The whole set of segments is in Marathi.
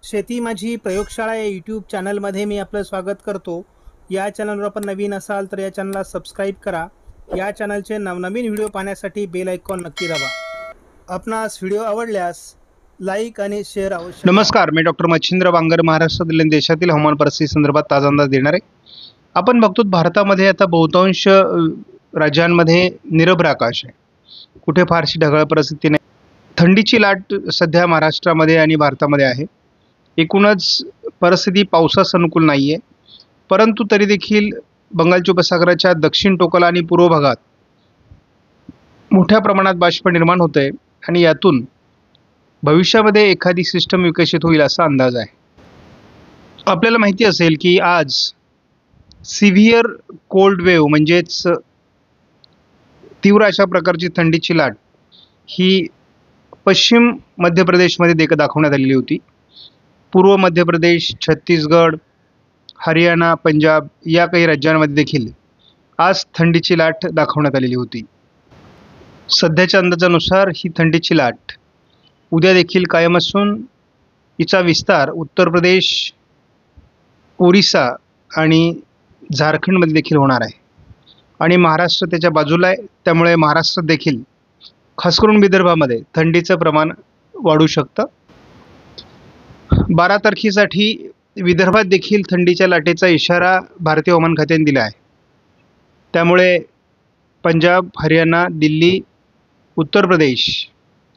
शेती माझी प्रयोगशाळा या यूट्यूब चॅनलमध्ये मी आपलं स्वागत करतो. या चॅनलवर आपण नवीन असाल तर या चॅनलला सबस्क्राईब करा. या चॅनलचे नवनवीन व्हिडिओ पाहण्यासाठी बेल आयकॉन नक्की दाबा. आपणास व्हिडिओ आवडल्यास लाईक आणि शेअर अवश्य करा. नमस्कार, मी डॉक्टर मच्छिंद्र बांगर महाराष्ट्रातील आणि देशातील हवामान परिस्थिती संदर्भात ताजा अंदाज देणार आहे. आपण बघतो भारतामध्ये आता बहुतांश राज्यांमध्ये निरभ्र आकाश आहे. कुठे फारशी ढगाळ परिस्थिती नाही. थंडीची लाट सध्या महाराष्ट्रामध्ये आणि भारतामध्ये आहे. एकूणच परिस्थिती पावसास अनुकूल नाही आहे, परंतु तरी देखील बंगालच्या उपसागराच्या दक्षिण टोकाला आणि पूर्व भागात मोठ्या प्रमाणात बाष्प निर्माण होत आहे आणि यातून भविष्यामध्ये एखादी सिस्टम विकसित होईल असा अंदाज आहे. आपल्याला माहिती असेल की आज सिव्हिअर कोल्ड वेव्ह म्हणजेच तीव्र अशा प्रकारची थंडीची लाट ही पश्चिम मध्य प्रदेशमध्ये दाखवण्यात आलेली होती. पूर्व मध्य प्रदेश, छत्तीसगड, हरियाणा, पंजाब या काही राज्यांमध्ये देखील आज थंडीची लाट दाखवण्यात आलेली होती. सध्याच्या अंदाजानुसार ही थंडीची लाट उद्या देखील कायम असून हिचा विस्तार उत्तर प्रदेश, ओरिसा आणि झारखंडमध्ये देखील होणार आहे आणि महाराष्ट्र त्याच्या बाजूला आहे. त्यामुळे महाराष्ट्रात देखील खास करून विदर्भामध्ये थंडीचं प्रमाण वाढू शकतं. 12 तारखेसाठी विदर्भात देखील थंडीच्या लाटेचा इशारा भारतीय हवामान खात्याने दिला आहे. त्यामुळे पंजाब, हरियाणा, दिल्ली, उत्तर प्रदेश,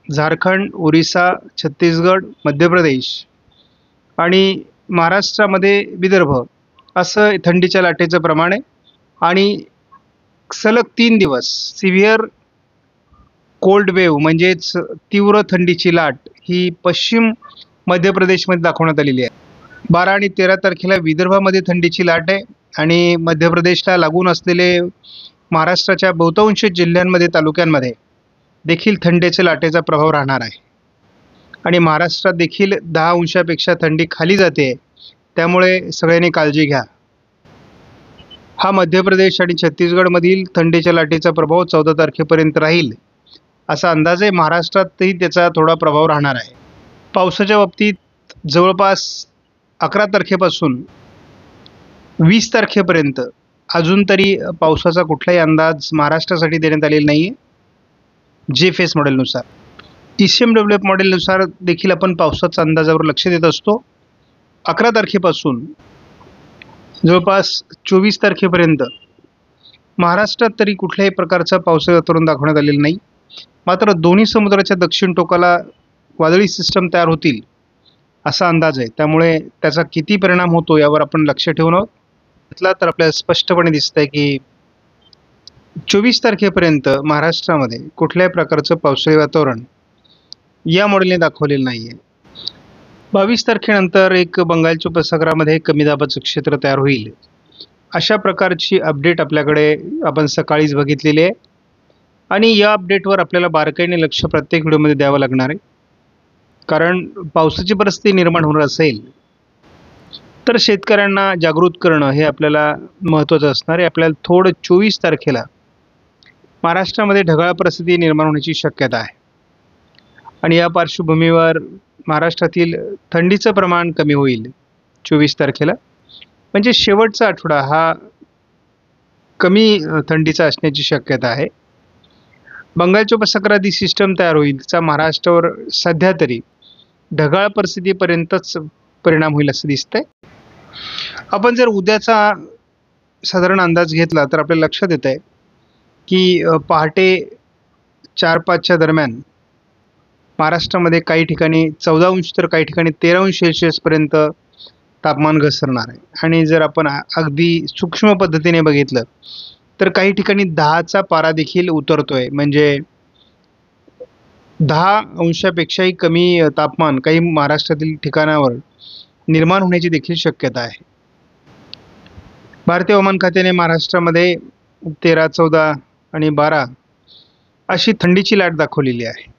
झारखंड, ओरिसा, छत्तीसगड, मध्य प्रदेश आणि महाराष्ट्रामध्ये विदर्भ असं थंडीच्या लाटेचं प्रमाण आहे आणि सलग 3 दिवस सिव्हिअर कोल्ड वेव्ह म्हणजेच तीव्र थंडीची लाट ही पश्चिम मध्य प्रदेशमध्ये दाखवण्यात आलेली आहे. 12 आणि 13 तारखेला विदर्भामध्ये थंडीची लाट आहे आणि मध्य प्रदेशला लागून असलेले महाराष्ट्राच्या बहुतांश जिल्ह्यांमध्ये, तालुक्यांमध्ये देखील थंडीच्या लाटेचा प्रभाव राहणार आहे आणि महाराष्ट्रात देखील 10 अंशापेक्षा थंडी खाली जाते. त्यामुळे सगळ्यांनी काळजी घ्या. हा मध्य प्रदेश आणि छत्तीसगडमधील थंडीच्या लाटेचा प्रभाव 14 तारखेपर्यंत राहील असा अंदाज आहे. महाराष्ट्रातही त्याचा थोडा प्रभाव राहणार आहे. पावसाच्या बाबतीत जवळपास 11 तारखेपासून 20 तारखेपर्यंत अजून तरी पावसाचा कुठलाही अंदाज महाराष्ट्रासाठी देण्यात आलेला नाही आहे. JFS मॉडेलनुसार, ECMWF मॉडेलनुसार देखील आपण पावसाच्या अंदाजावर लक्ष देत असतो. 11 तारखेपासून जवळपास 24 तारखेपर्यंत महाराष्ट्रात तरी कुठल्याही प्रकारचा पावसाचं वातावरण दाखवण्यात आलेलं नाही. मात्र दोन्ही समुद्राच्या दक्षिण टोकाला वादळी सिस्टम तयार होतील असा अंदाज आहे. त्यामुळे त्याचा किती परिणाम होतो यावर आपण लक्ष ठेवून घेतला तर आपल्याला स्पष्टपणे दिसत आहे की 24 तारखेपर्यंत महाराष्ट्रामध्ये कुठल्याही प्रकारचं पावसाळी वातावरण या मॉडेलने दाखवलेलं नाही आहे. 22 तारखेनंतर एक बंगालच्या उपसागरामध्ये कमी दाबाचं क्षेत्र तयार होईल अशा प्रकारची अपडेट आपल्याकडे आपण सकाळीच बघितलेली आहे आणि या अपडेटवर आपल्याला बारकाईने लक्ष प्रत्येक व्हिडिओमध्ये द्यावं लागणार आहे. कारण पावसाची परिस्थिती निर्माण होणार असेल तर शेतकऱ्यांना जागृत करणं हे आपल्याला महत्त्वाचं असणार आहे. आपल्याला थोडं 24 तारखेला महाराष्ट्रामध्ये ढगाळ परिस्थिती निर्माण होण्याची शक्यता आहे आणि या पार्श्वभूमीवर महाराष्ट्रातील थंडीचं प्रमाण कमी होईल 24 तारखेला. म्हणजे शेवटचा आठवडा हा कमी थंडीचा असण्याची शक्यता आहे. बंगालच्या उपसागरात ही सिस्टम तयार होईल, त्याचा महाराष्ट्रावर सध्या तरी ढगाळ परिस्थितीपर्यंतच परिणाम होईल असं दिसतंय. आपण जर उद्याचा साधारण अंदाज घेतला तर आपल्याला लक्षात येत आहे की पहाटे 4-5च्या दरम्यान महाराष्ट्रामध्ये काही ठिकाणी 14 अंश तर काही ठिकाणी 13 अंश सेल्सिअसपर्यंत तापमान घसरणार आहे आणि जर आपण अगदी सूक्ष्म पद्धतीने बघितलं तर काही ठिकाणी 10चा पारा देखील उतरतोय. म्हणजे 10 अंशापेक्षाही कमी तापमान काही महाराष्ट्रातील ठिकाणावर निर्माण होण्याची देखील शक्यता आहे. भारतीय हवामान खात्याने महाराष्ट्रामध्ये 13, 14 आणि 12 अशी थंडीची लाट दाखवलेली आहे.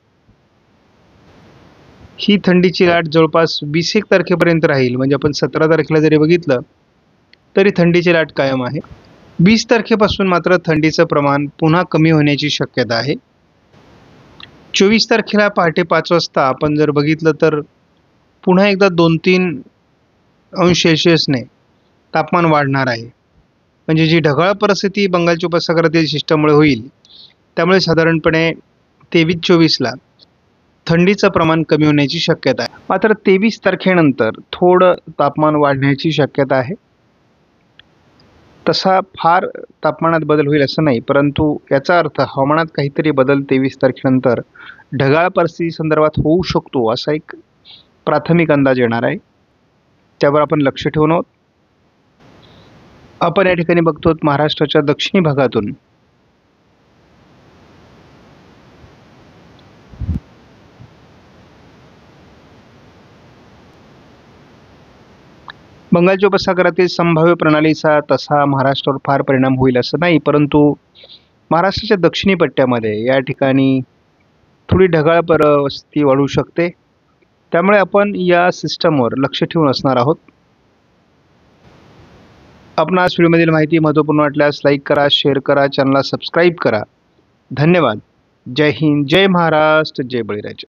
ही थंडीची लाट जवळपास 21 तारखेपर्यंत राहील. म्हणजे आपण 17 तारखेला जरी बघितलं तरी थंडीची लाट कायम आहे. 20 तारखेपासून मात्र थंडीचं प्रमाण पुन्हा कमी होण्याची शक्यता आहे. 24 तारखेला पहाटे 5 वाजता आपण जर बघितलं तर पुन्हा एकदा 2-3 अंश सेल्सिअसने तापमान वाढणार आहे. म्हणजे जी ढगाळ परिस्थिती बंगालच्या उपसागरातील सिस्टममुळे होईल, त्यामुळे साधारणपणे 23-24ला थंडीचं प्रमाण कमी होण्याची शक्यता आहे. मात्र 23 तारखेनंतर थोडं तापमान वाढण्याची शक्यता आहे. तसा फार तापमानात बदल होईल असं नाही, परंतु याचा अर्थ हवामानात काहीतरी बदल 23 तारखेनंतर ढगाळ परिस्थिती संदर्भात होऊ शकतो असा एक प्राथमिक अंदाज येणार आहे. त्यावर आपण लक्ष ठेवून आहोत. आपण या ठिकाणी बघतो महाराष्ट्राच्या दक्षिणी भागातून बंगालच्या उपसागरातील संभाव्य प्रणालीचा तसा महाराष्ट्रावर फार परिणाम होईल असं नाही, परंतु महाराष्ट्राच्या दक्षिणी पट्ट्यामध्ये या ठिकाणी थोडी ढगाळ परिस्थिती वाढू शकते. त्यामुळे आपण या सिस्टमवर लक्ष ठेवून असणार आहोत. आपणास व्हिडिओमधील माहिती महत्त्वपूर्ण वाटल्यास लाईक करा, शेअर करा, चॅनलला सबस्क्राईब करा. धन्यवाद. जय हिंद, जय महाराष्ट्र, जय बळीराजा.